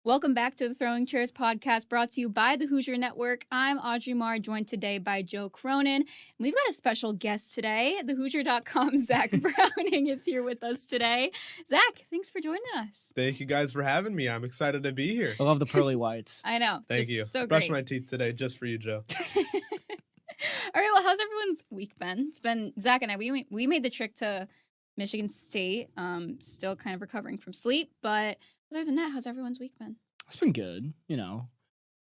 Welcome back to the Throwing Chairs podcast brought to you by the Hoosier Network. I'm Audrey Marr, joined today by Joe Cronin. We've got a special guest today. The Hoosier.com Zach Browning is here with us today. Zach, thanks for joining us. Thank you guys for having me. I'm excited to be here. I love the pearly whites. I know. Thank you. So Brushed great. my teeth today just for you, Joe. All right, well, how's everyone's week been? It's been, Zach and I, we made the trip to Michigan State, still kind of recovering from sleep, but other than that, how's everyone's week been? It's been good, you know.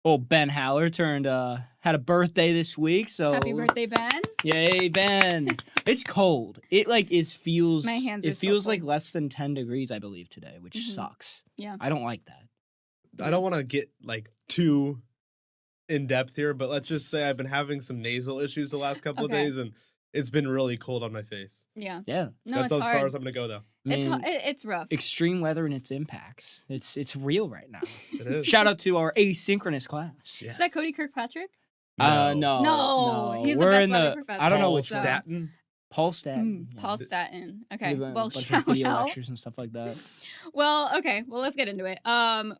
Old Ben Haller had a birthday this week, so Happy birthday, Ben. Yay, Ben. It's cold. It feels My hands are it so feels cold. like less than 10 degrees, I believe, today, which sucks. Yeah. I don't like that. I don't want to get too in depth here, but let's just say I've been having some nasal issues the last couple of Okay. days, and it's been really cold on my face. Yeah. Yeah. No, That's it's as hard. far as I'm going to go, though. It's rough. Extreme weather and its impacts. It's real right now. It is. Shout out to our asynchronous class. Yes. Is that Cody Kirkpatrick? No. No, he's the We're best in weather professor. I don't know Paul which Staten. Paul Staten. Yeah. Paul Staten. We Okay. have a Well, bunch of shout video out. lectures and stuff like that. Well, okay. Well, let's get into it.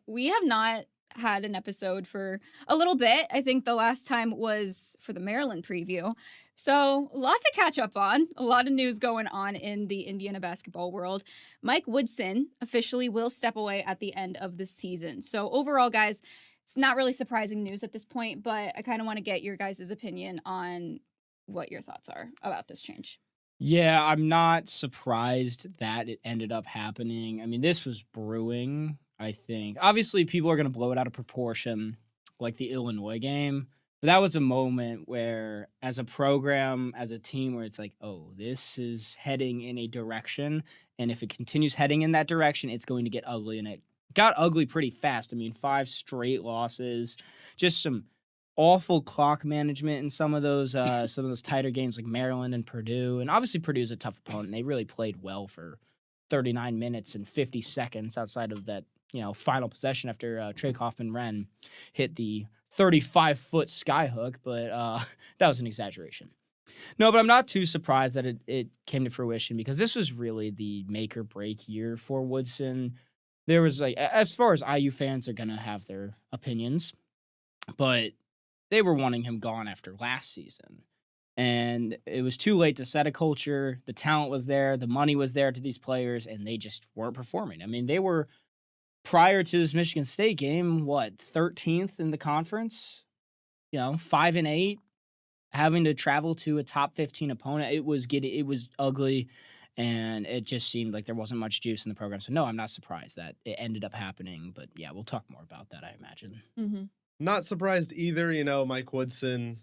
We have not had an episode for a little bit. I think the last time was for the Maryland preview. So, a lot to catch up on. A lot of news going on in the Indiana basketball world. Mike Woodson officially will step away at the end of the season. So, overall, guys, it's not really surprising news at this point, but I kind of want to get your guys' opinion on what your thoughts are about this change. Yeah, I'm not surprised that it ended up happening. I mean, this was brewing, I think. Obviously, people are going to blow it out of proportion, like the Illinois game. But that was a moment where, as a program, as a team, where it's like, oh, this is heading in a direction. And if it continues heading in that direction, it's going to get ugly. And it got ugly pretty fast. I mean, 5 straight losses, just some awful clock management in some of those tighter games like Maryland and Purdue. And obviously Purdue's a tough opponent. They really played well for 39 minutes and 50 seconds outside of that, final possession after Trey Kaufman-Wren hit the 35-foot skyhook, but that was an exaggeration. No, but I'm not too surprised that it came to fruition because this was really the make or break year for Woodson. There was as far as IU fans are going to have their opinions, but they were wanting him gone after last season. And it was too late to set a culture. The talent was there. The money was there to these players, and they just weren't performing. I mean, they were, prior to this Michigan State game, 13th in the conference? 5-8, having to travel to a top 15 opponent. It was ugly, and it just seemed like there wasn't much juice in the program. So, no, I'm not surprised that it ended up happening. But, yeah, we'll talk more about that, I imagine. Mm-hmm. Not surprised either. Mike Woodson,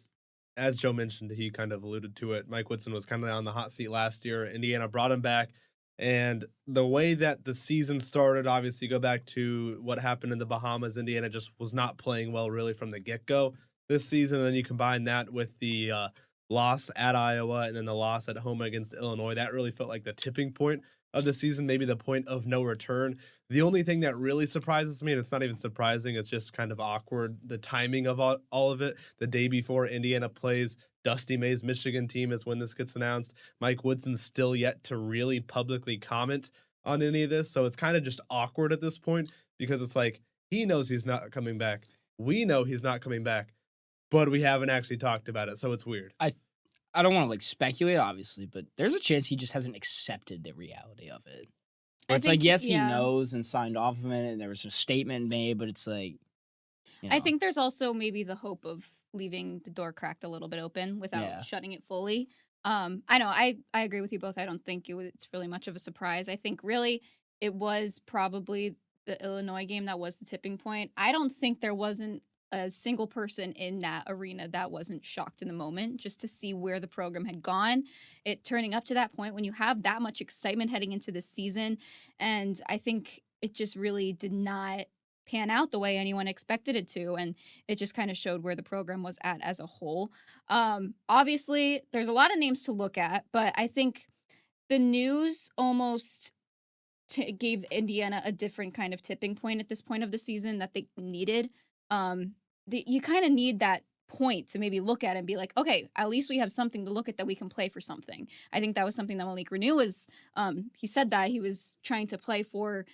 as Joe mentioned, he kind of alluded to it. Mike Woodson was kind of on the hot seat last year. Indiana brought him back. And the way that the season started, obviously, go back to what happened in the Bahamas. Indiana just was not playing well, really, from the get-go this season. And then you combine that with the loss at Iowa and then the loss at home against Illinois. That really felt like the tipping point of the season, maybe the point of no return. The only thing that really surprises me, and it's not even surprising, it's just kind of awkward, the timing of all of it. The day before Indiana plays Dusty May's Michigan team is when this gets announced. Mike Woodson's still yet to really publicly comment on any of this, so it's kind of just awkward at this point because it's like he knows he's not coming back. We know he's not coming back, but we haven't actually talked about it, so it's weird. I don't want to speculate, obviously, but there's a chance he just hasn't accepted the reality of it. It's like, yes, he knows and signed off of it, and there was a statement made, but it's like, I think there's also maybe the hope of leaving the door cracked a little bit open without shutting it fully. I know, I agree with you both. I don't think it's really much of a surprise. I think really it was probably the Illinois game that was the tipping point. I don't think there wasn't a single person in that arena that wasn't shocked in the moment just to see where the program had gone. It turning up to that point when you have that much excitement heading into this season. And I think it just really did not pan out the way anyone expected it to. And it just kind of showed where the program was at as a whole. Obviously, there's a lot of names to look at, but I think the news almost gave Indiana a different kind of tipping point at this point of the season that they needed. You kind of need that point to maybe look at it and be like, okay, at least we have something to look at that we can play for something. I think that was something that Malik Renew was, he said that he was trying to play for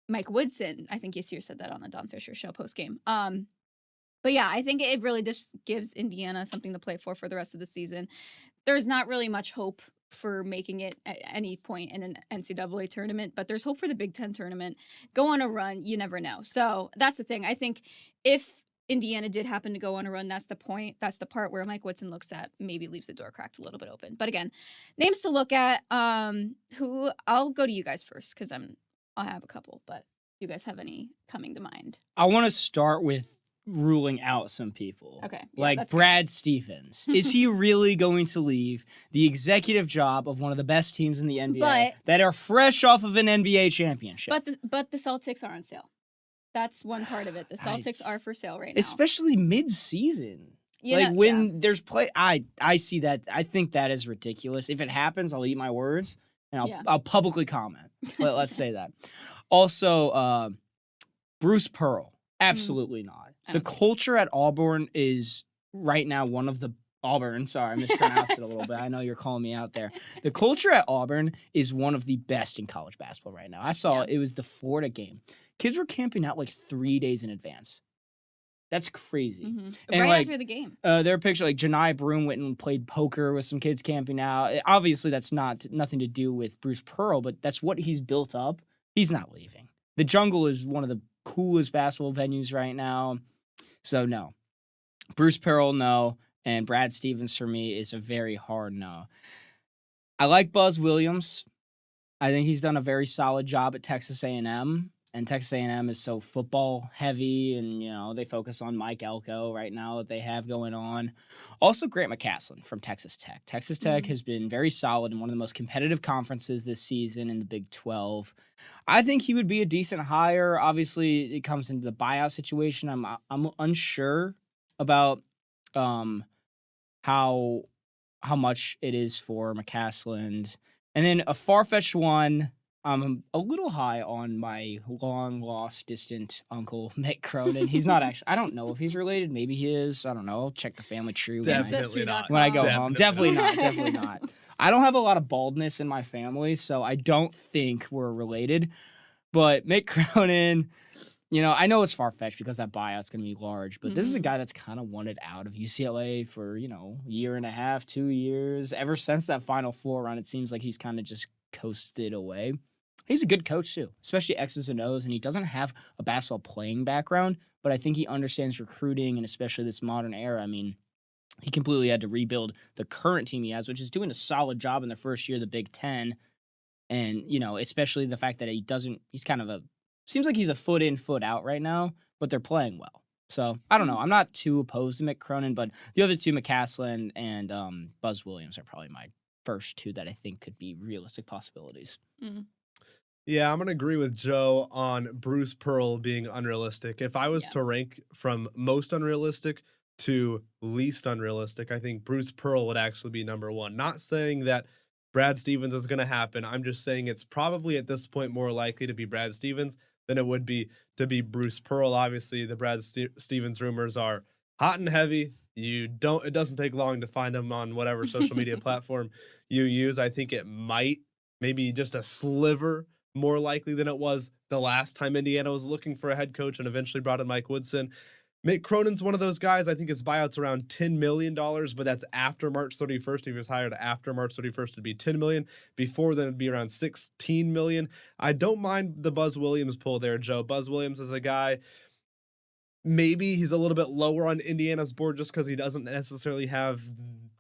Mike Woodson. I think Yasir said that on the Don Fisher show post game. But yeah, I think it really just gives Indiana something to play for the rest of the season. There's not really much hope for making it at any point in an NCAA tournament, but there's hope for the Big Ten tournament. Go on a run, you never know. So that's the thing. I think if Indiana did happen to go on a run, that's the point. That's the part where Mike Woodson looks at, maybe leaves the door cracked a little bit open. But again, names to look at. Who I'll go to you guys first because I'll have a couple, but you guys have any coming to mind? I want to start with ruling out some people. Okay. Yeah, like Brad Stevens. Is he really going to leave the executive job of one of the best teams in the NBA that are fresh off of an NBA championship? But the Celtics are on sale. That's one part of it. The Celtics are for sale right now. Especially mid-season. There's play, I see that. I think that is ridiculous. If it happens, I'll eat my words and I'll publicly comment. Let's say that. Also, Bruce Pearl. Absolutely not. The culture at Auburn is right now one of the Auburn. Sorry, I mispronounced it a little bit. I know you're calling me out there. The culture at Auburn is one of the best in college basketball right now. I saw it was the Florida game. Kids were camping out like 3 days in advance. That's crazy. Mm-hmm. And right after the game. There are pictures like Janai Broom went and played poker with some kids camping out. Obviously, that's nothing to do with Bruce Pearl, but that's what he's built up. He's not leaving. The Jungle is one of the coolest basketball venues right now. So, no. Bruce Pearl, no. And Brad Stevens, for me, is a very hard no. I like Buzz Williams. I think he's done a very solid job at Texas A&M. And Texas A&M is so football heavy, and, they focus on Mike Elko right now that they have going on. Also, Grant McCasland from Texas Tech. Texas Tech has been very solid in one of the most competitive conferences this season in the Big 12. I think he would be a decent hire. Obviously, it comes into the buyout situation. I'm unsure about how much it is for McCasland. And then a far-fetched one. I'm a little high on my long-lost, distant uncle, Mick Cronin. He's not actually... I don't know if he's related. Maybe he is. I don't know. I'll check the family tree when I go home. Definitely not. I don't have a lot of baldness in my family, so I don't think we're related. But Mick Cronin, I know it's far-fetched because that buyout's going to be large, but this is a guy that's kind of wanted out of UCLA for, a year and a half, 2 years. Ever since that Final Four run, it seems like he's kind of just coasted away. He's a good coach, too, especially X's and O's, and he doesn't have a basketball playing background, but I think he understands recruiting, and especially this modern era. I mean, he completely had to rebuild the current team he has, which is doing a solid job in the first year of the Big Ten, and, especially the fact that he's kind of seems like he's a foot in, foot out right now, but they're playing well. So, I don't know. I'm not too opposed to Mick Cronin, but the other two, McCasland and Buzz Williams, are probably my first two that I think could be realistic possibilities. Yeah, I'm going to agree with Joe on Bruce Pearl being unrealistic. If I was to rank from most unrealistic to least unrealistic, I think Bruce Pearl would actually be number one. Not saying that Brad Stevens is going to happen. I'm just saying it's probably at this point more likely to be Brad Stevens than it would be to be Bruce Pearl. Obviously, the Brad Stevens rumors are hot and heavy. It doesn't take long to find them on whatever social media platform you use. I think it might maybe just a sliver more likely than it was the last time Indiana was looking for a head coach and eventually brought in Mike Woodson. Mick Cronin's one of those guys. I think his buyout's around $10 million, but that's after March 31st. If he was hired after March 31st, it'd be $10 million. Before then, it'd be around $16 million. I don't mind the Buzz Williams pull there, Joe. Buzz Williams is a guy, maybe he's a little bit lower on Indiana's board just because he doesn't necessarily have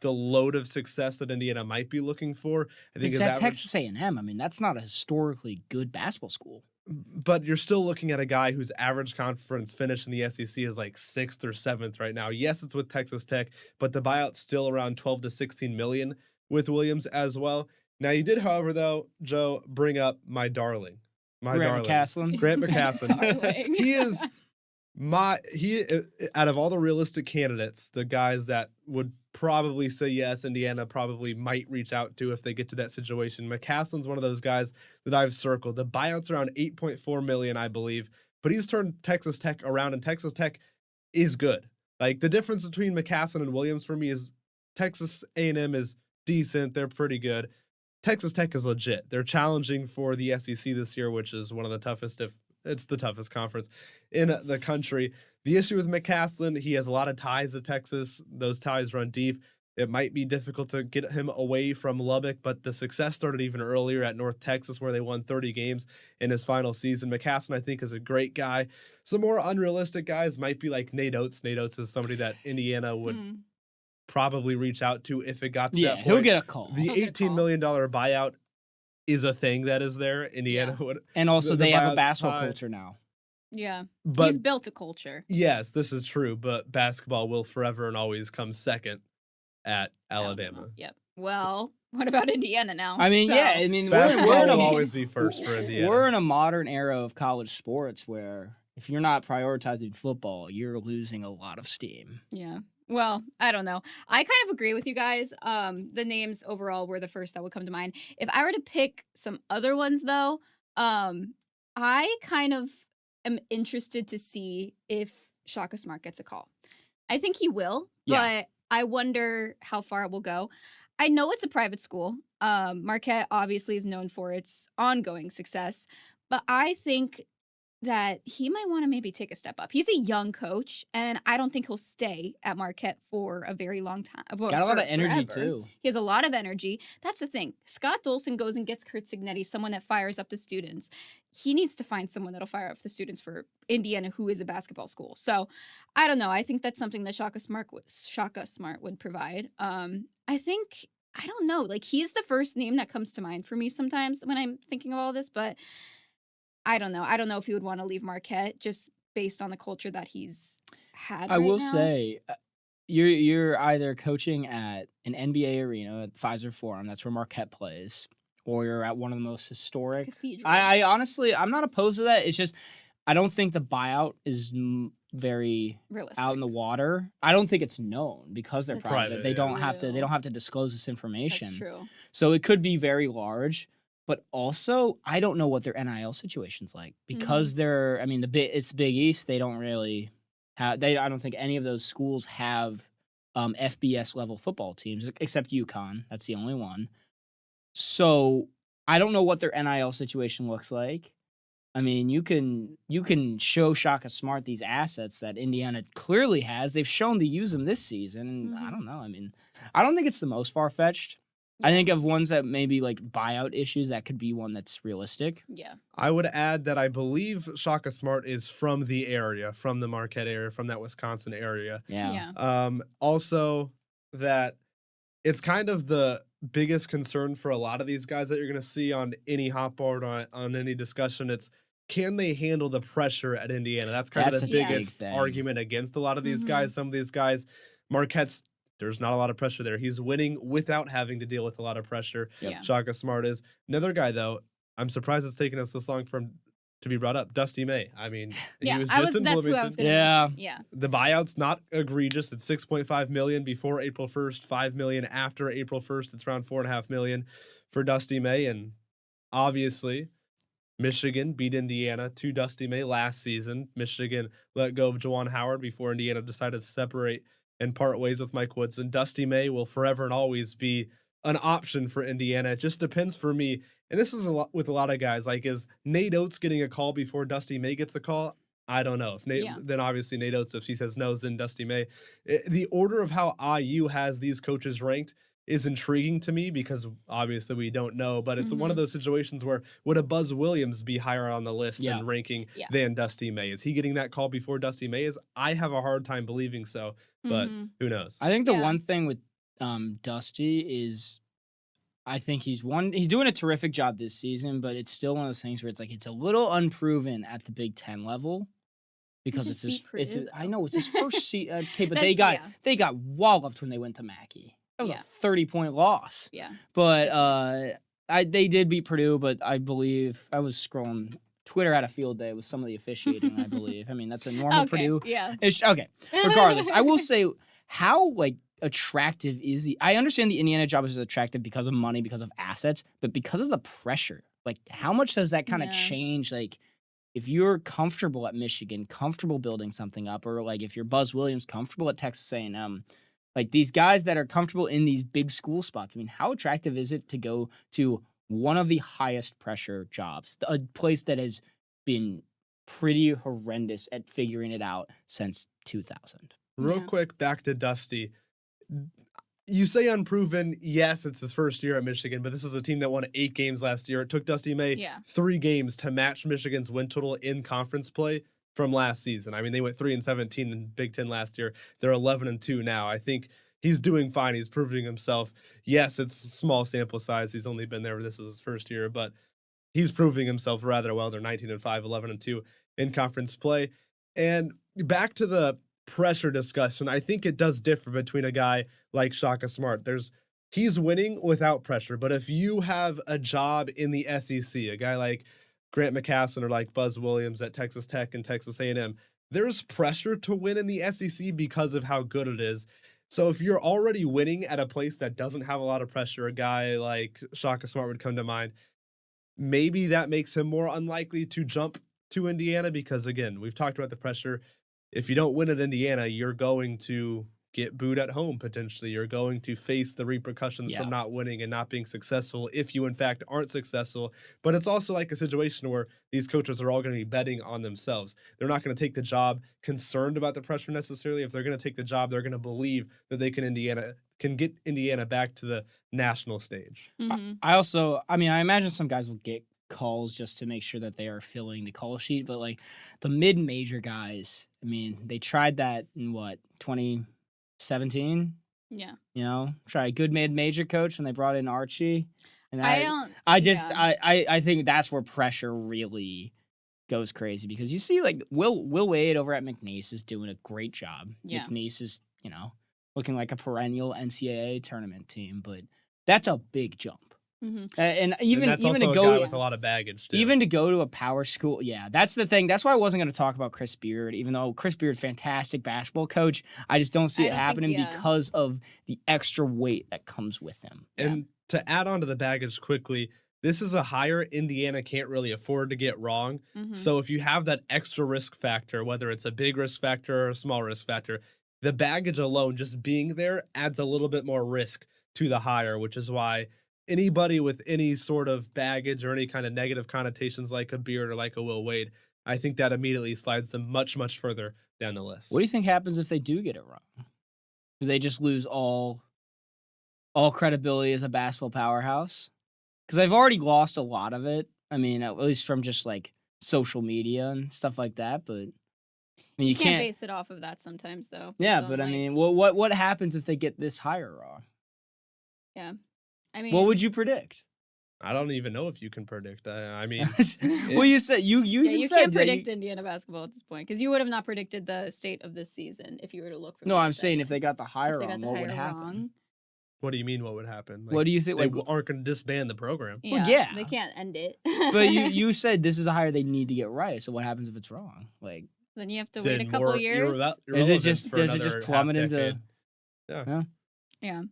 the load of success that Indiana might be looking for. I think it's at Texas A&M. I mean, that's not a historically good basketball school. But you're still looking at a guy whose average conference finish in the SEC is like 6th or 7th right now. Yes, it's with Texas Tech, but the buyout's still around 12 to 16 million with Williams as well. Now, you did, however, though, Joe, bring up my darling. Grant McCasland. He is out of all the realistic candidates, the guys that would probably say yes, Indiana probably might reach out to if they get to that situation. McCasland's one of those guys that I've circled. The buyout's around $8.4 million, I believe, but he's turned Texas Tech around, and Texas Tech is good. Like, the difference between McCasland and Williams for me is Texas A&M is decent. They're pretty good. Texas Tech is legit. They're challenging for the SEC this year, which is one of the toughest, if It's the toughest conference in the country. The issue with McCaslin, he has a lot of ties to Texas. Those ties run deep. It might be difficult to get him away from Lubbock, but the success started even earlier at North Texas, where they won 30 games in his final season. McCaslin, I think, is a great guy. Some more unrealistic guys might be like Nate Oates. Nate Oates is somebody that Indiana would probably reach out to if it got to that point. He'll get a call. The $18 million buyout is a thing that is there. Indiana would. And also they have a basketball side. culture now. Yeah. But he's built a culture. Yes, this is true, but basketball will forever and always come second at Alabama. Yep. Well, what about Indiana now? I mean, basketball will always be first for Indiana. We're in a modern era of college sports where if you're not prioritizing football, you're losing a lot of steam. Yeah. Well, I don't know. I kind of agree with you guys. The names overall were the first that would come to mind. If I were to pick some other ones, though, I kind of am interested to see if Shaka Smart gets a call. I think he will, but I wonder how far it will go. I know it's a private school. Marquette obviously is known for its ongoing success, but I think that he might want to maybe take a step up. He's a young coach, and I don't think he'll stay at Marquette for a very long time. Got a lot of energy, too. He has a lot of energy. That's the thing. Scott Dolson goes and gets Kurt Signetti, someone that fires up the students. He needs to find someone that'll fire up the students for Indiana, who is a basketball school. So, I don't know. I think that's something that Shaka Smart would provide. I think, I don't know. Like, he's the first name that comes to mind for me sometimes when I'm thinking of all this, but I don't know. I don't know if he would want to leave Marquette just based on the culture that he's had. I will say, you're either coaching at an NBA arena at Pfizer Forum, that's where Marquette plays, or you're at one of the most historic. Cathedral. I honestly, I'm not opposed to that. It's just I don't think the buyout is very realistic. Out in the water. I don't think it's known because they're private. They don't have to. They don't have to disclose this information. That's true. So it could be very large. But also, I don't know what their NIL situation's like because they're. I mean, it's Big East. They don't really have. I don't think any of those schools have FBS level football teams except UConn. That's the only one. So I don't know what their NIL situation looks like. I mean, you can show Shaka Smart these assets that Indiana clearly has. They've shown to use them this season. And I don't know. I mean, I don't think it's the most far fetched. I think of ones that maybe like buyout issues, that could be one that's realistic. Yeah. I would add that I believe Shaka Smart is from the area, from the Marquette area, from that Wisconsin area. Yeah. Also, that it's kind of the biggest concern for a lot of these guys that you're going to see on any hot board, on any discussion. It's, can they handle the pressure at Indiana? That's kind of the biggest argument against a lot of these guys. Some of these guys, Marquette's, there's not a lot of pressure there. He's winning without having to deal with a lot of pressure. Yeah. Shaka Smart is. Another guy, though, I'm surprised it's taken us this long to be brought up, Dusty May. I mean, he was just in that's Bloomington. who I was going to mention. Yeah. The buyout's not egregious. It's $6.5 million before April 1st, $5 million after April 1st. It's around $4.5 million for Dusty May. And obviously, Michigan beat Indiana to Dusty May last season. Michigan let go of Juwan Howard before Indiana decided to separate and part ways with Mike Woodson. Dusty May will forever and always be an option for Indiana. It just depends for me. And this is a lot with a lot of guys. Like, is Nate Oates getting a call before Dusty May gets a call? I don't know. If then obviously Nate Oates, if he says no, then Dusty May. The order of how IU has these coaches ranked is intriguing to me because obviously we don't know, but it's one of those situations where would a Buzz Williams be higher on the list and ranking than Dusty May? Is he getting that call before Dusty May is? I have a hard time believing so, but who knows? I think the one thing with Dusty is I think he's doing a terrific job this season, but it's still one of those things where it's like it's a little unproven at the Big Ten level. Because it's his first seat. Okay, but they got walloped when they went to Mackey. That was a 30-point loss. Yeah. But they did beat Purdue, but I believe I was scrolling. Twitter had a field day with some of the officiating, I believe. I mean, that's a normal Purdue. Yeah. Okay. Regardless, I will say how attractive is I understand the Indiana job is attractive because of money, because of assets, but because of the pressure. Like, how much does that kind of change? Like, if you're comfortable at Michigan, comfortable building something up, or like if you're Buzz Williams, comfortable at Texas A&M, like these guys that are comfortable in these big school spots, I mean, how attractive is it to go to one of the highest pressure jobs, a place that has been pretty horrendous at figuring it out since 2000. Real quick, back to Dusty. You say unproven. Yes, it's his first year at Michigan, but this is a team that won 8 games last year. It took Dusty May 3 games to match Michigan's win total in conference play from last season. I mean, they went 3-17 in Big Ten last year. They're 11-2 now. I think he's doing fine. He's proving himself. Yes, it's a small sample size. He's only been there. This is his first year, but he's proving himself rather well. They're 19-5, 11-2 in conference play. And back to the pressure discussion, I think it does differ between a guy like Shaka Smart. He's winning without pressure, but if you have a job in the SEC, a guy like Grant McCassin or like Buzz Williams at Texas Tech and Texas A&M, there's pressure to win in the SEC because of how good it is. So if you're already winning at a place that doesn't have a lot of pressure, a guy like Shaka Smart would come to mind. Maybe that makes him more unlikely to jump to Indiana because, again, we've talked about the pressure. If you don't win at Indiana, you're going to get booed at home, potentially. You're going to face the repercussions from not winning and not being successful if you, in fact, aren't successful. But it's also like a situation where these coaches are all going to be betting on themselves. They're not going to take the job concerned about the pressure necessarily. If they're going to take the job, they're going to believe that they can get Indiana back to the national stage. Mm-hmm. I imagine some guys will get calls just to make sure that they are filling the call sheet, but like the mid-major guys, I mean, they tried that in 2017? Yeah. You know, try a good mid-major coach when they brought in Archie. And I think that's where pressure really goes crazy because you see like Will Wade over at McNeese is doing a great job. Yeah. McNeese is, looking like a perennial NCAA tournament team, but that's a big jump. Mm-hmm. And that's also to a go guy with a lot of baggage too. Even to go to a power school, that's the thing. That's why I wasn't going to talk about Chris Beard, even though Chris Beard, fantastic basketball coach. I just don't see it happening because of the extra weight that comes with him. And to add on to the baggage quickly, this is a hire Indiana can't really afford to get wrong. Mm-hmm. So if you have that extra risk factor, whether it's a big risk factor or a small risk factor, the baggage alone, just being there, adds a little bit more risk to the hire, which is why anybody with any sort of baggage or any kind of negative connotations like a Beard or like a Will Wade, I think that immediately slides them much, much further down the list. What do you think happens if they do get it wrong? Do they just lose all credibility as a basketball powerhouse? Because they've already lost a lot of it. I mean, at least from just like social media and stuff like that. But I mean, you can't base it off of that sometimes, though. Yeah, but I mean, what happens if they get this hire wrong? Yeah. I mean, what would you predict? I don't even know if you can predict. I mean, well, you said you can't predict Indiana basketball at this point because you would have not predicted the state of this season if you were to look for. No, I'm saying if they got the hire wrong, what would happen? Wrong. What do you mean? What would happen? What do you think? They aren't going to disband the program. Yeah, well, yeah, they can't end it. But you said this is a hire they need to get right. So what happens if it's wrong? Like then you have to wait a couple years. Does it just plummet into? Yeah.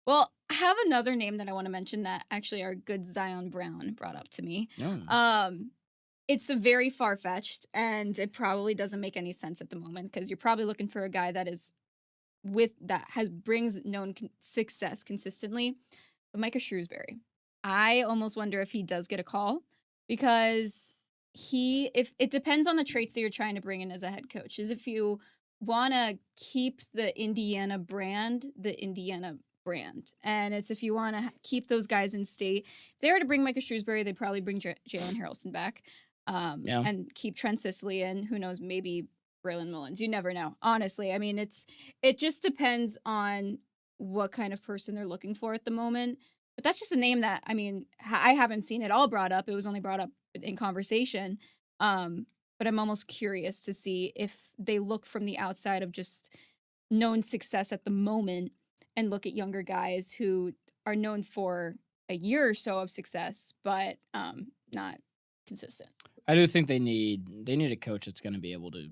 Well, I have another name that I want to mention that actually our good Zion Brown brought up to me. It's a very far-fetched, and it probably doesn't make any sense at the moment because you're probably looking for a guy that brings known success consistently. But Micah Shrewsbury, I almost wonder if he does get a call because if it depends on the traits that you're trying to bring in as a head coach. If you want to keep the Indiana brand, and it's if you want to keep those guys in state. If they were to bring Micah Shrewsbury, they'd probably bring Jalen Harrelson back and keep Trent Sisley and who knows, maybe Braylon Mullins. You never know. Honestly, I mean, it just depends on what kind of person they're looking for at the moment. But that's just a name that, I mean, I haven't seen it all brought up. It was only brought up in conversation. But I'm almost curious to see if they look from the outside of just known success at the moment and look at younger guys who are known for a year or so of success, but not consistent. I do think they need a coach that's going to be able to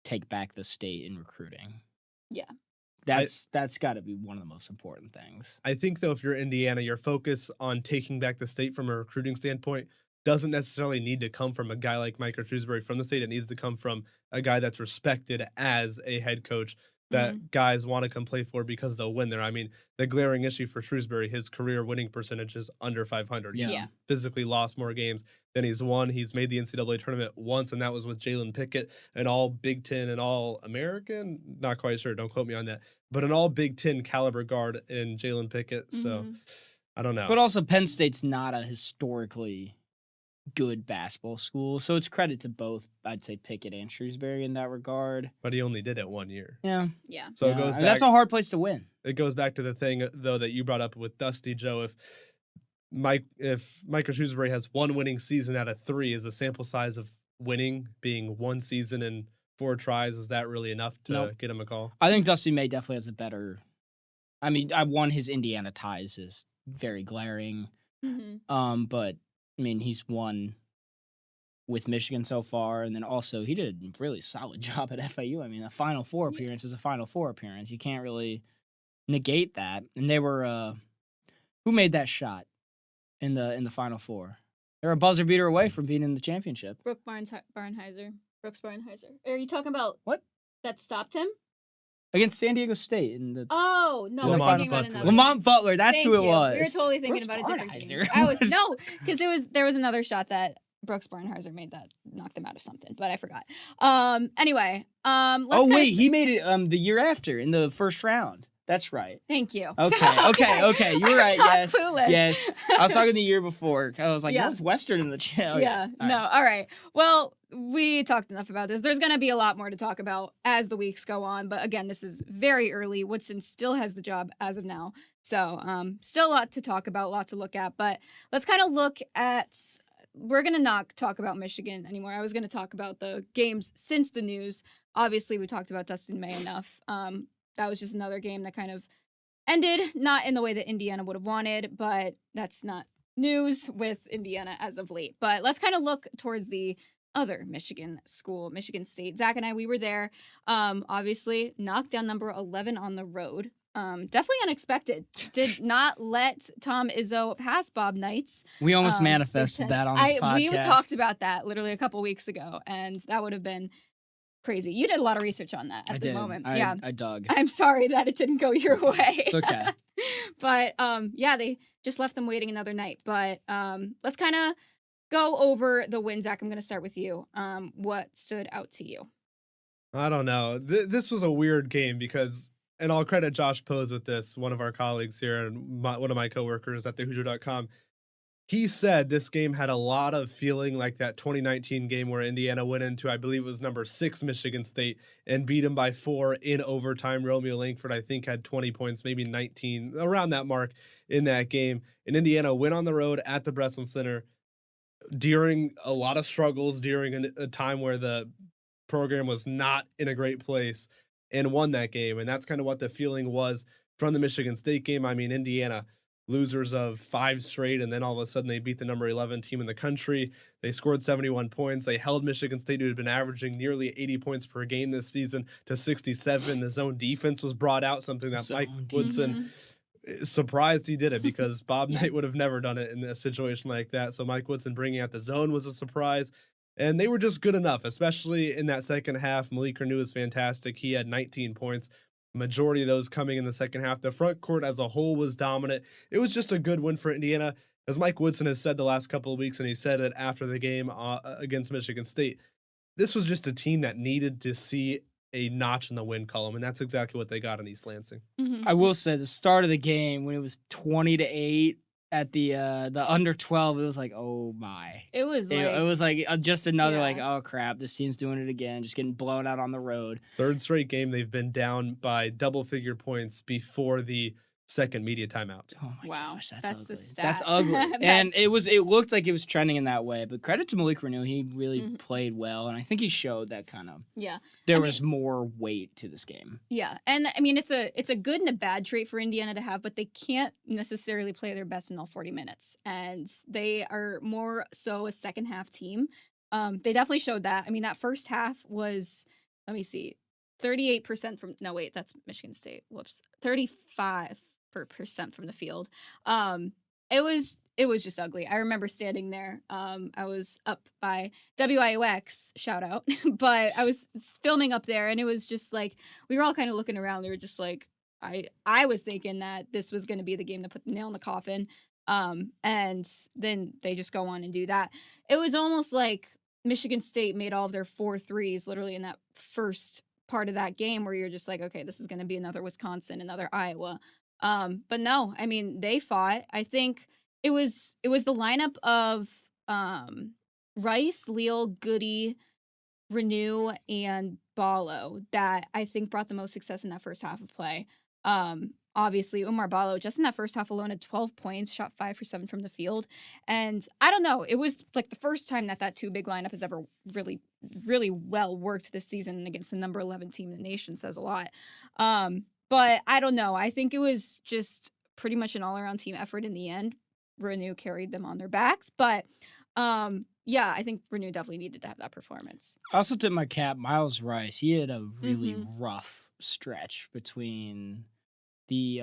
take back the state in recruiting. Yeah. That's got to be one of the most important things. I think, though, if you're Indiana, your focus on taking back the state from a recruiting standpoint doesn't necessarily need to come from a guy like Micah Shrewsbury from the state. It needs to come from a guy that's respected as a head coach that guys want to come play for because they'll win there. I mean, the glaring issue for Shrewsbury, his career winning percentage is under 500. Yeah. He's physically lost more games than he's won. He's made the NCAA tournament once, and that was with Jalen Pickett, an all Big Ten and all American. Not quite sure. Don't quote me on that. But an all Big Ten caliber guard in Jalen Pickett. So I don't know. But also Penn State's not a historically good basketball school. So it's credit to both, I'd say, Pickett and Shrewsbury in that regard. But he only did it 1 year. Yeah. So it goes back. That's a hard place to win. It goes back to the thing, though, that you brought up with Dusty, Joe. If Michael Shrewsbury has one winning season out of 3, is the sample size of winning being one season and 4 tries, is that really enough to get him a call? I think Dusty May definitely has a better. I mean, I won his Indiana ties is very glaring. But I mean, he's won with Michigan so far, and then also he did a really solid job at FAU. I mean, a Final Four appearance is a Final Four appearance. You can't really negate that. And they were who made that shot in the Final Four? They're a buzzer beater away from being in the championship. Brooks Barnhizer. Are you talking about what that stopped him? Against San Diego State in the Lamont Butler. Lamont Butler, that's who it was. We were totally thinking about a different game. Because there was another shot that Brooks Barnhizer made that knocked them out of something, but I forgot. Anyway, he made it the year after in the first round. That's right. Thank you. Okay. You were right. Yes. Clueless. Yes. I was talking the year before. I was like, Northwestern in the channel. All right. Well, we talked enough about this. There's going to be a lot more to talk about as the weeks go on. But again, this is very early. Woodson still has the job as of now. So still a lot to talk about, a lot to look at. But let's kind of look at, we're going to not talk about Michigan anymore. I was going to talk about the games since the news. Obviously, we talked about Dustin May enough. That was just another game that kind of ended, not in the way that Indiana would have wanted, but that's not news with Indiana as of late. But let's kind of look towards the other Michigan school, Michigan State. Zach and I, we were there. Obviously, knocked down number 11 on the road. Definitely unexpected. Did not let Tom Izzo pass Bob Knights. We almost manifested that on this podcast. We talked about that literally a couple weeks ago, and that would have been crazy. You did a lot of research on that at the moment. I dug. I'm sorry that it didn't go your way. It's okay. But they just left them waiting another night. But let's kind of go over the win. Zach, I'm going to start with you. What stood out to you? I don't know. This was a weird game because, and I'll credit Josh Pose with this, one of our colleagues here and one of my coworkers at thehoosier.com. He said this game had a lot of feeling like that 2019 game where Indiana went into, I believe it was number 6 Michigan State, and beat him by 4 in overtime. Romeo Langford, I think, had 20 points, maybe 19, around that mark in that game. And Indiana went on the road at the Breslin Center during a lot of struggles, during a time where the program was not in a great place, and won that game. And that's kind of what the feeling was from the Michigan State game. I mean, Indiana, losers of 5 straight, and then all of a sudden they beat the number 11 team in the country. They scored 71 points. They held Michigan State, who had been averaging nearly 80 points per game this season, to 67. The zone defense was brought out, something that Mike Woodson surprised he did it, because Bob Knight would have never done it in a situation like that. So Mike Woodson bringing out the zone was a surprise. And they were just good enough, especially in that second half. Malik Renew was fantastic. He had 19 points. Majority of those coming in the second half. The front court as a whole was dominant. It was just a good win for Indiana. As Mike Woodson has said the last couple of weeks, and he said it after the game against Michigan State, this was just a team that needed to see a notch in the win column, and that's exactly what they got in East Lansing. I will say the start of the game when it was 20-8 at the under 12, it was like, oh my. It was like just another oh crap, this team's doing it again, just getting blown out on the road. 3rd straight game they've been down by double-figure points before the second media timeout. Oh my gosh, that's ugly. A stat. That's ugly. And it looked like it was trending in that way. But credit to Malik Renew, he really played well, and I think he showed that kind of there was more weight to this game. Yeah, and I mean it's a good and a bad trait for Indiana to have, but they can't necessarily play their best in all 40 minutes, and they are more so a second half team. They definitely showed that. I mean, that first half was, let me see, 38% from, no wait, that's Michigan State. Whoops, 35% from the field. It was it was just ugly. I remember standing there. I was up by WIOX, shout out, but I was filming up there, and it was just like we were all kind of looking around. We were just like, I was thinking that this was going to be the game that put the nail in the coffin. And then they just go on and do that. It was almost like Michigan State made all of their 4 threes literally in that first part of that game, where you're just like, okay, this is going to be another Wisconsin, another Iowa. But no, I mean, they fought. I think it was the lineup of Rice, Leal, Goody, Renew, and Ballo that I think brought the most success in that first half of play. Obviously, Umar Ballo, just in that first half alone, had 12 points, shot 5 for 7 from the field. And I don't know, it was like the first time that two big lineup has ever really, really well worked this season against the number 11 team in the nation, says a lot. But I don't know. I think it was just pretty much an all-around team effort in the end. Renew carried them on their backs. But yeah, I think Renew definitely needed to have that performance. I also tip my cap, Miles Rice. He had a really rough stretch between the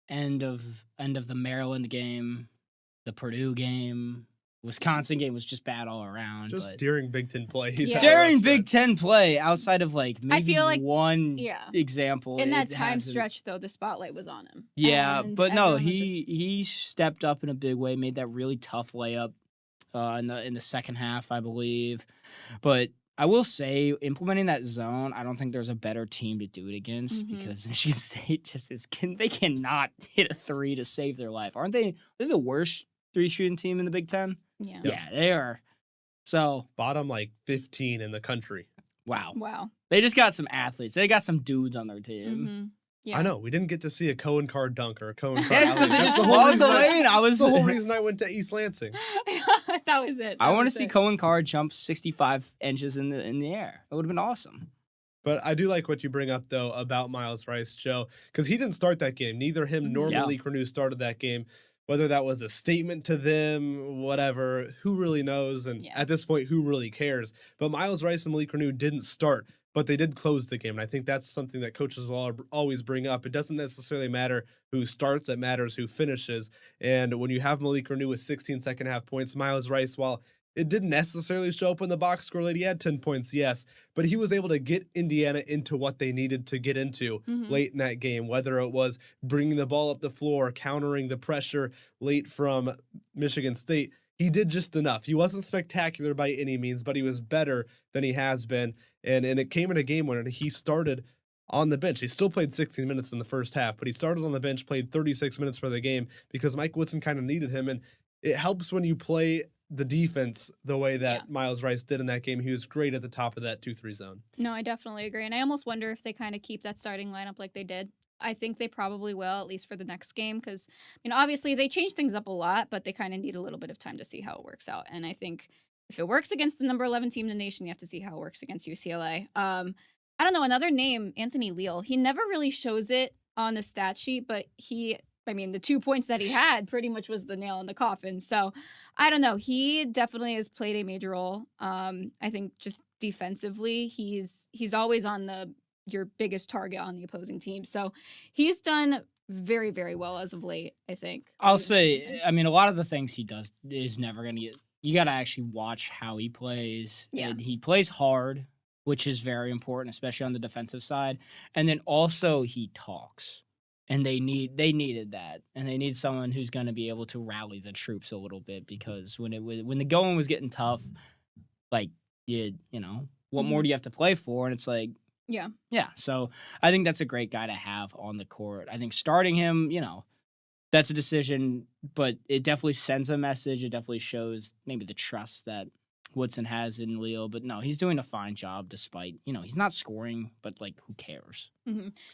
end of the Maryland game, the Purdue game. Wisconsin game was just bad all around. Just during Big Ten play. During Big Ten play, outside of like maybe I feel like, one example. In that time stretch, though, the spotlight was on him. Yeah, and but no, he he stepped up in a big way, made that really tough layup in the second half, I believe. But I will say, implementing that zone, I don't think there's a better team to do it against because Michigan State they cannot hit a 3 to save their life. Aren't they? They're the worst 3-shooting team in the Big Ten. Yeah. Yeah, they are. So bottom like 15 in the country. Wow. They just got some athletes. They got some dudes on their team. Yeah. I know. We didn't get to see a Cohen card dunk or a Cohen card. Yes, because they just logged the lane. That's the whole reason I went to East Lansing. That was it. I want to see Cohen Card jump 65 inches in the air. That would have been awesome. But I do like what you bring up, though, about Miles Rice, Joe, because he didn't start that game. Neither him nor Malik Renew started that game. Whether that was a statement to them, whatever, who really knows? And at this point, who really cares? But Miles Rice and Malik Renew didn't start, but they did close the game. And I think that's something that coaches will always bring up. It doesn't necessarily matter who starts, it matters who finishes. And when you have Malik Renew with 16 second half points, Miles Rice, while it didn't necessarily show up in the box score late, he had 10 points, yes, but he was able to get Indiana into what they needed to get into late in that game, whether it was bringing the ball up the floor, countering the pressure late from Michigan State. He did just enough. He wasn't spectacular by any means, but he was better than he has been. And it came in a game when he started on the bench. He still played 16 minutes in the first half, but he started on the bench, played 36 minutes for the game because Mike Woodson kind of needed him. And it helps when you play the defense the way that Miles Rice did in that game. He was great at the top of that 2-3 zone. No, I definitely agree. And I almost wonder if they kind of keep that starting lineup like they did. I think they probably will, at least for the next game, because, obviously they change things up a lot, but they kind of need a little bit of time to see how it works out. And I think if it works against the number 11 team in the nation, you have to see how it works against UCLA. I don't know, another name, Anthony Leal. He never really shows it on the stat sheet, but the 2 points that he had pretty much was the nail in the coffin. So I don't know. He definitely has played a major role. I think just defensively, he's always on your biggest target on the opposing team. So he's done very, very well as of late, I think. I'll say, a lot of the things he does is never going to get. You got to actually watch how he plays. Yeah. And he plays hard, which is very important, especially on the defensive side. And then also he talks. And they needed that, and they need someone who's going to be able to rally the troops a little bit, because when the going was getting tough, like what more do you have to play for? And it's like, yeah. So I think that's a great guy to have on the court. I think starting him, that's a decision, but it definitely sends a message. It definitely shows maybe the trust that Woodson has in Leo, but no, he's doing a fine job despite, he's not scoring, but like, who cares?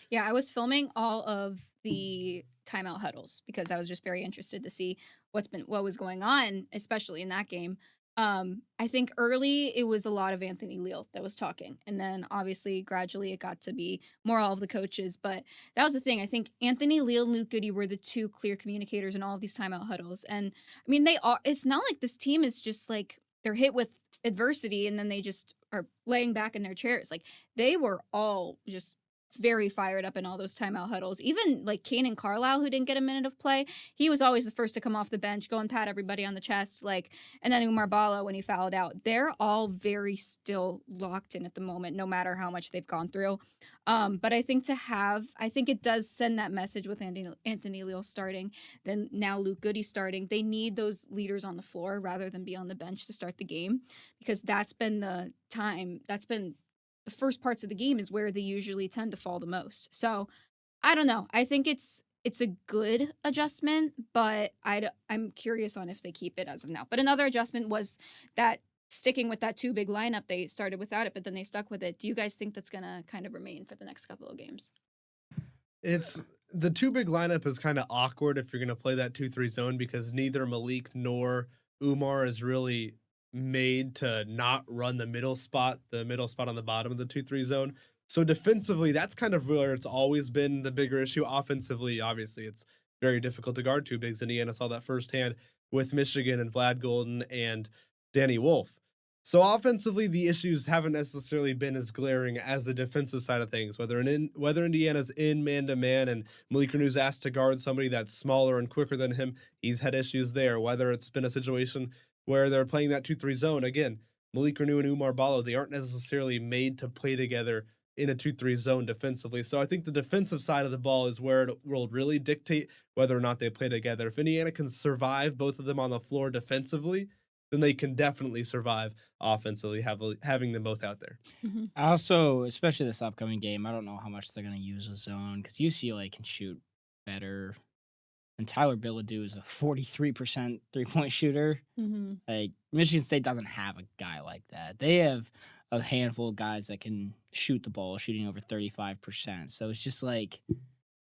Yeah, I was filming all of the timeout huddles because I was just very interested to see what was going on, especially in that game. I think early it was a lot of Anthony Leal that was talking, and then obviously gradually it got to be more all of the coaches. But that was the thing. I think Anthony Leal and Luke Goody were the two clear communicators in all of these timeout huddles, and they are. It's not like this team is just like they're hit with adversity and then they just are laying back in their chairs. Like, they were all just very fired up in all those timeout huddles. Even like Kanan Carlisle, who didn't get a minute of play, he was always the first to come off the bench, go and pat everybody on the chest. And then Umar Bala, when he fouled out, they're all very still locked in at the moment, no matter how much they've gone through. But I think I think it does send that message with Anthony Leal starting, then now Luke Goody starting. They need those leaders on the floor rather than be on the bench to start the game, because that's been the first parts of the game is where they usually tend to fall the most. So I don't know. I think it's a good adjustment, but I'm curious on if they keep it as of now. But another adjustment was that sticking with that 2 big lineup. They started without it, but then they stuck with it. Do you guys think that's going to kind of remain for the next couple of games? It's the 2 big lineup is kind of awkward if you're going to play that 2-3 zone, because neither Malik nor Umar is really made to not run the middle spot on the bottom of the 2-3 zone. So defensively, that's kind of where it's always been the bigger issue. Offensively, obviously, it's very difficult to guard 2 bigs. Indiana saw that firsthand with Michigan and Vlad Golden and Danny Wolf. So offensively, the issues haven't necessarily been as glaring as the defensive side of things. Whether Indiana's in man-to-man and Malik Reneau's asked to guard somebody that's smaller and quicker than him, he's had issues there. Whether it's been a situation where they're playing that 2-3 zone, again, Malik Reneau and Umar Bala, they aren't necessarily made to play together in a 2-3 zone defensively. So I think the defensive side of the ball is where it will really dictate whether or not they play together. If Indiana can survive both of them on the floor defensively, then they can definitely survive offensively, having them both out there. Mm-hmm. I also, especially this upcoming game, I don't know how much they're going to use a zone, because UCLA can shoot better. And Tyler Bilodeau is a 43% three-point shooter. Mm-hmm. Like, Michigan State doesn't have a guy like that. They have a handful of guys that can shoot the ball, shooting over 35%. So it's just like,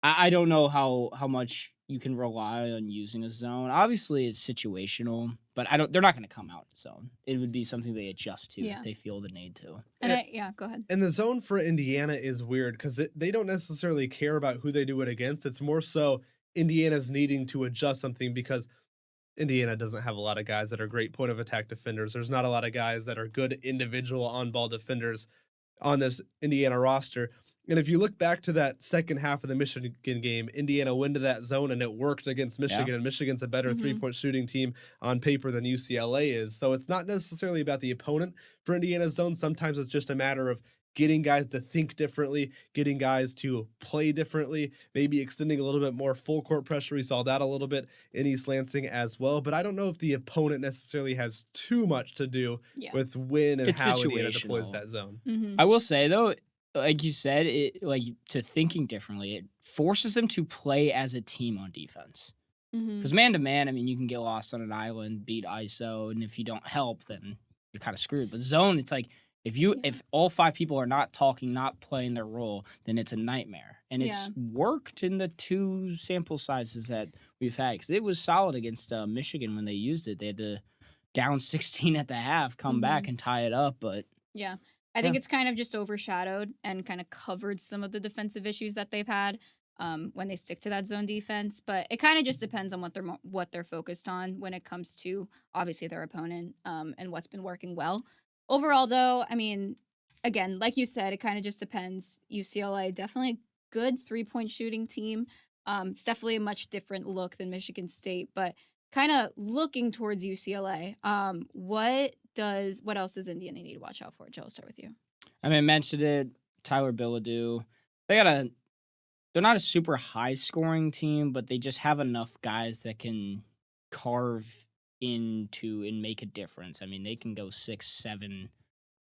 I don't know how much you can rely on using a zone. Obviously, it's situational, but they're not going to come out in zone. It would be something they adjust to if they feel the need to. And go ahead. And the zone for Indiana is weird because they don't necessarily care about who they do it against. It's more so Indiana's needing to adjust something, because Indiana doesn't have a lot of guys that are great point of attack defenders. There's not a lot of guys that are good individual on-ball defenders on this Indiana roster. And if you look back to that second half of the Michigan game, Indiana went to that zone and it worked against Michigan. And Michigan's a better three-point shooting team on paper than UCLA is. So it's not necessarily about the opponent for Indiana's zone. Sometimes it's just a matter of getting guys to think differently, getting guys to play differently, maybe extending a little bit more full court pressure. We saw that a little bit in East Lansing as well. But I don't know if the opponent necessarily has too much to do with when and how Indiana deploys that zone. Mm-hmm. I will say, though, like you said, to thinking differently, it forces them to play as a team on defense. Because man-to-man, I mean, you can get lost on an island, beat ISO, and if you don't help, then you're kind of screwed. But zone, it's like, if all 5 people are not talking, not playing their role, then it's a nightmare. And it's worked in the 2 sample sizes that we've had. Because it was solid against Michigan when they used it. They had to down 16 at the half, come back and tie it up. But I think it's kind of just overshadowed and kind of covered some of the defensive issues that they've had when they stick to that zone defense. But it kind of just depends on what they're focused on when it comes to, obviously, their opponent and what's been working well. Overall, though, I mean, again, like you said, it kind of just depends. UCLA, definitely a good 3-point shooting team. It's definitely a much different look than Michigan State, but kind of looking towards UCLA. What else does Indiana need to watch out for? Joe, I'll start with you. I mean, I mentioned it, Tyler Bilodeau. They're not a super high-scoring team, but they just have enough guys that can carve into and make a difference. I mean, they can go 6, 7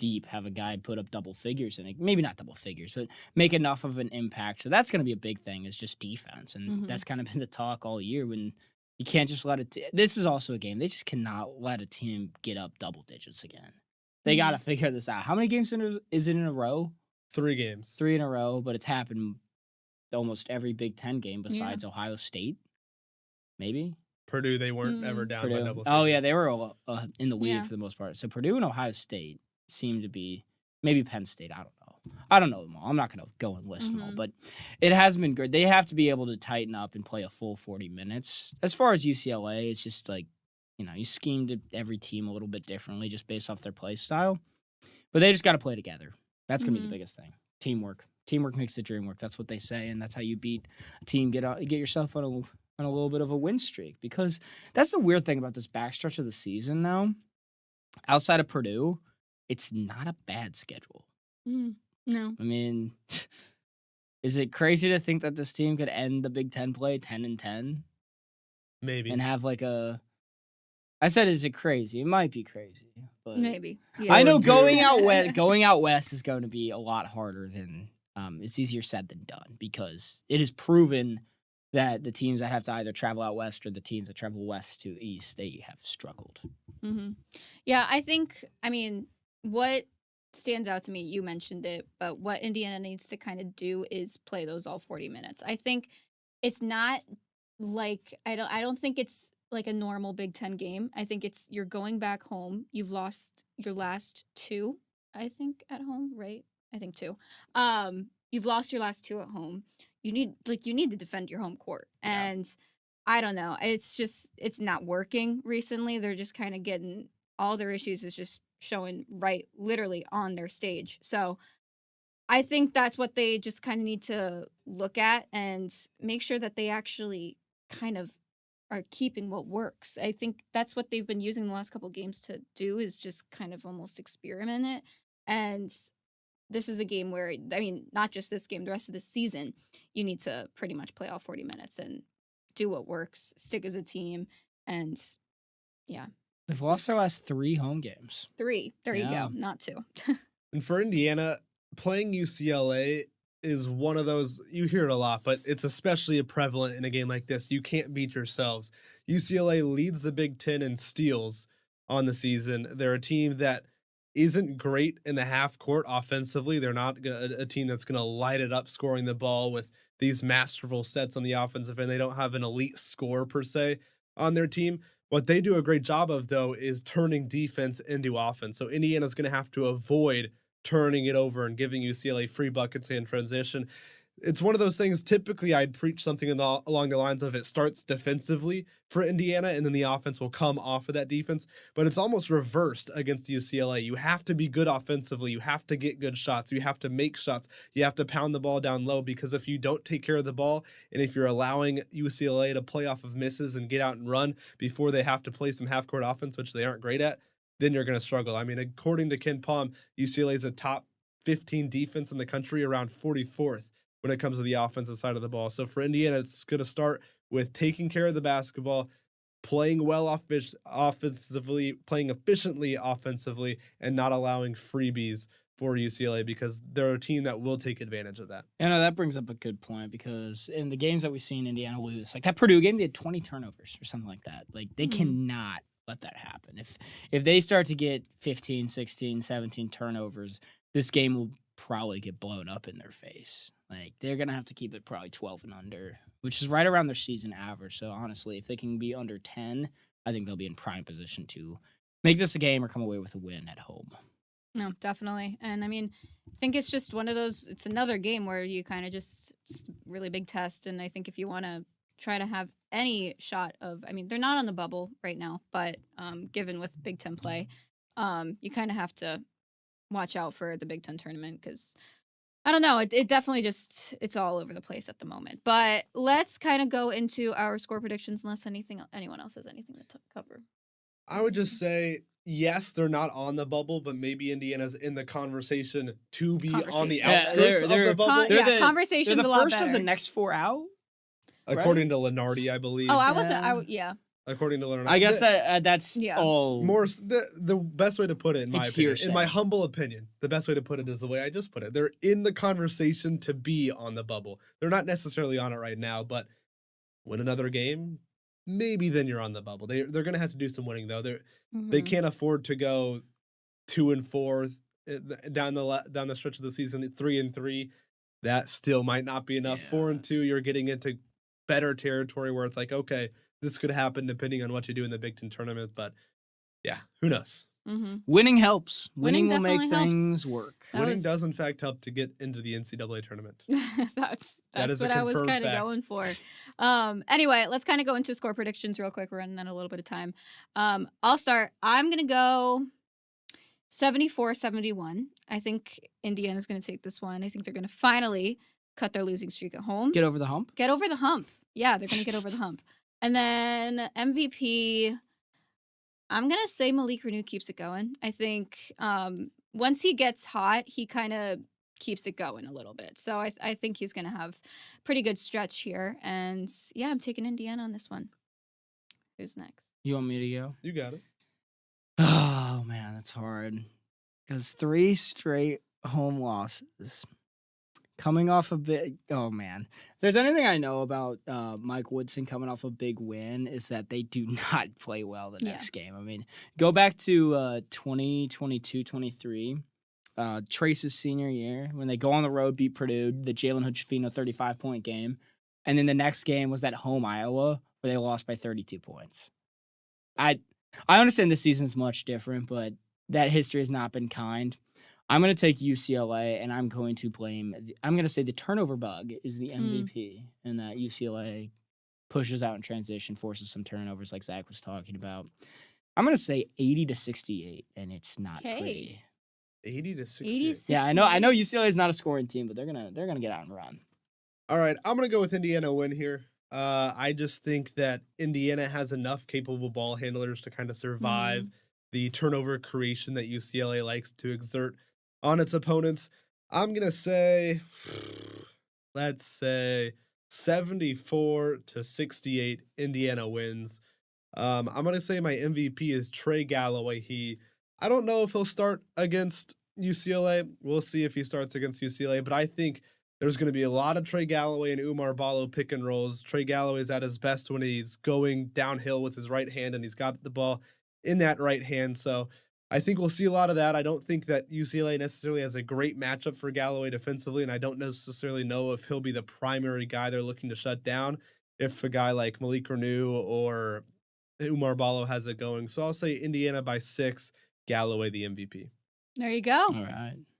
deep, have a guy put up double figures, and maybe not double figures, but make enough of an impact. So that's going to be a big thing, is just defense. And that's kind of been the talk all year, when you can't just let it. This is also a game. They just cannot let a team get up double digits again. They got to figure this out. How many games is it in a row? 3 games. 3 in a row, but it's happened almost every Big Ten game besides Ohio State. Maybe. Purdue, they weren't ever down by double figures. Oh, yeah, they were in the lead for the most part. So Purdue and Ohio State seem to be, maybe Penn State, I don't know. I don't know them all. I'm not going to go and list them all, but it has been good. They have to be able to tighten up and play a full 40 minutes. As far as UCLA, it's just like, you schemed every team a little bit differently just based off their play style. But they just got to play together. That's going to be the biggest thing. teamwork. Teamwork makes the dream work. That's what they say, and that's how you beat a team. Get yourself on a little bit of a win streak, because that's the weird thing about this backstretch of the season now. Outside of Purdue, it's not a bad schedule. No. I mean, is it crazy to think that this team could end the Big Ten play 10-10? Maybe. And have like a... I said, is it crazy? It might be crazy. But Maybe. Yeah. I know going out west is going to be a lot harder than... it's easier said than done, because it is proven that the teams that have to either travel out west or the teams that travel west to east, they have struggled. Mm-hmm. Yeah, I mean, what stands out to me, you mentioned it, but what Indiana needs to kind of do is play those all 40 minutes. I think it's not like, I don't think it's like a normal Big Ten game. I think it's, you're going back home. You've lost your last 2, I think, at home, right? I think 2. You've lost your last 2 at home. You need to defend your home court. And I don't know. It's not working recently. They're just kind of getting, all their issues is just showing right literally on their stage. So I think that's what they just kind of need to look at and make sure that they actually kind of are keeping what works. I think that's what they've been using the last couple games to do, is just kind of almost experiment it. And this is a game where, I mean, not just this game, the rest of the season, you need to pretty much play all 40 minutes and do what works, stick as a team, and yeah. They've lost their last 3 home games. 3. There you go, not 2. And for Indiana, playing UCLA is one of those, you hear it a lot, but it's especially prevalent in a game like this. You can't beat yourselves. UCLA leads the Big Ten in steals on the season. They're a team that isn't great in the half court offensively. They're not a team that's going to light it up scoring the ball with these masterful sets on the offensive end. They don't have an elite scorer per se on their team. What they do a great job of, though, is turning defense into offense. So Indiana's going to have to avoid turning it over and giving UCLA free buckets in transition. It's one of those things, typically I'd preach something along the lines of, it starts defensively for Indiana and then the offense will come off of that defense, but it's almost reversed against UCLA. You have to be good offensively. You have to get good shots. You have to make shots. You have to pound the ball down low, because if you don't take care of the ball and if you're allowing UCLA to play off of misses and get out and run before they have to play some half-court offense, which they aren't great at, then you're going to struggle. I mean, according to Ken Palm, UCLA is a top 15 defense in the country, around 44th. When it comes to the offensive side of the ball. So for Indiana, it's going to start with taking care of the basketball, playing well offensively, playing efficiently offensively, and not allowing freebies for UCLA, because they're a team that will take advantage of that. You know, that brings up a good point, because in the games that we've seen Indiana lose, like that Purdue game, they had 20 turnovers or something like that. Like, they cannot let that happen. If they start to get 15, 16, 17 turnovers, this game will probably get blown up in their face. Like, they're going to have to keep it probably 12 and under, which is right around their season average. So honestly, if they can be under 10, I think they'll be in prime position to make this a game or come away with a win at home. No, definitely. And I mean, I think it's just one of those, it's another game where you kind of just really big test. And I think if you want to try to have any shot of, I mean, they're not on the bubble right now, but given with Big Ten play, you kind of have to watch out for the Big Ten tournament, because I don't know, it definitely just, it's all over the place at the moment. But let's kind of go into our score predictions, unless anyone else has anything to cover. I would just say, yes, they're not on the bubble, but maybe Indiana's in the conversation to be on the outskirts of the bubble. Conversation's a lot better. They're the first of the next 4 out? According to Lenardi, I believe. Oh, I wasn't. Yeah. According to Lenardi. I guess that's all. More the best way to put it, in my opinion, in my humble opinion, the best way to put it is the way I just put it. They're in the conversation to be on the bubble. They're not necessarily on it right now, but win another game, maybe then you're on the bubble. They're going to have to do some winning, though. They can't afford to go 2-4 down the stretch of the season, 3-3. That still might not be enough. 4-2, you're getting into better territory where it's like, okay, this could happen depending on what you do in the Big Ten tournament, but yeah, who knows? Winning helps. Winning will make helps. Things work. Winning does, in fact, help to get into the NCAA tournament. That's what I was kind of going for. Anyway, let's kind of go into score predictions real quick. We're running out a little bit of time. I'll start. I'm going to go 74-71. I think Indiana's going to take this one. I think they're going to finally cut their losing streak at home. Get over the hump? Get over the hump. Yeah, they're going to get over the hump. And then MVP, I'm going to say Malik Renew keeps it going. I think once he gets hot, he kind of keeps it going a little bit. So I think he's going to have pretty good stretch here. And yeah, I'm taking Indiana on this one. Who's next? You want me to go? You got it. Oh, man, that's hard. Because 3 straight home losses. Coming off a big, oh man. If there's anything I know about Mike Woodson coming off a big win is that they do not play well the next game. I mean, go back to 2022-23, Trace's senior year, when they go on the road, beat Purdue, the Jalen Hood-Schifino 35-point game. And then the next game was at home Iowa, where they lost by 32 points. I understand this season's much different, but that history has not been kind. I'm going to take UCLA, and I'm going to say the turnover bug is the MVP, and that UCLA pushes out in transition, forces some turnovers like Zach was talking about. I'm going to say 80-68, and it's not pretty. 80-68. Yeah, I know UCLA is not a scoring team, but they're gonna get out and run. All right, I'm going to go with Indiana win here. I just think that Indiana has enough capable ball handlers to kind of survive the turnover creation that UCLA likes to exert on its opponents. I'm going to say, let's say 74-68, Indiana wins. I'm going to say my MVP is Trey Galloway. I don't know if he'll start against UCLA. We'll see if he starts against UCLA, but I think there's going to be a lot of Trey Galloway and Umar Ballo pick and rolls. Trey Galloway is at his best when he's going downhill with his right hand and he's got the ball in that right hand. So I think we'll see a lot of that. I don't think that UCLA necessarily has a great matchup for Galloway defensively, and I don't necessarily know if he'll be the primary guy they're looking to shut down if a guy like Malik Renew or Umar Ballo has it going. So I'll say Indiana by 6, Galloway the MVP. There you go.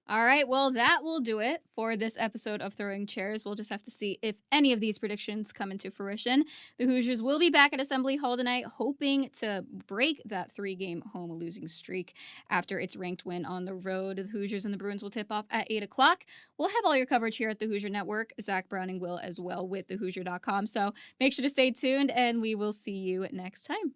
All right. Well, that will do it for this episode of Throwing Chairs. We'll just have to see if any of these predictions come into fruition. The Hoosiers will be back at Assembly Hall tonight, hoping to break that 3-game home losing streak after its ranked win on the road. The Hoosiers and the Bruins will tip off at 8 o'clock. We'll have all your coverage here at the Hoosier Network. Zach Browning will as well with thehoosier.com. So make sure to stay tuned, and we will see you next time.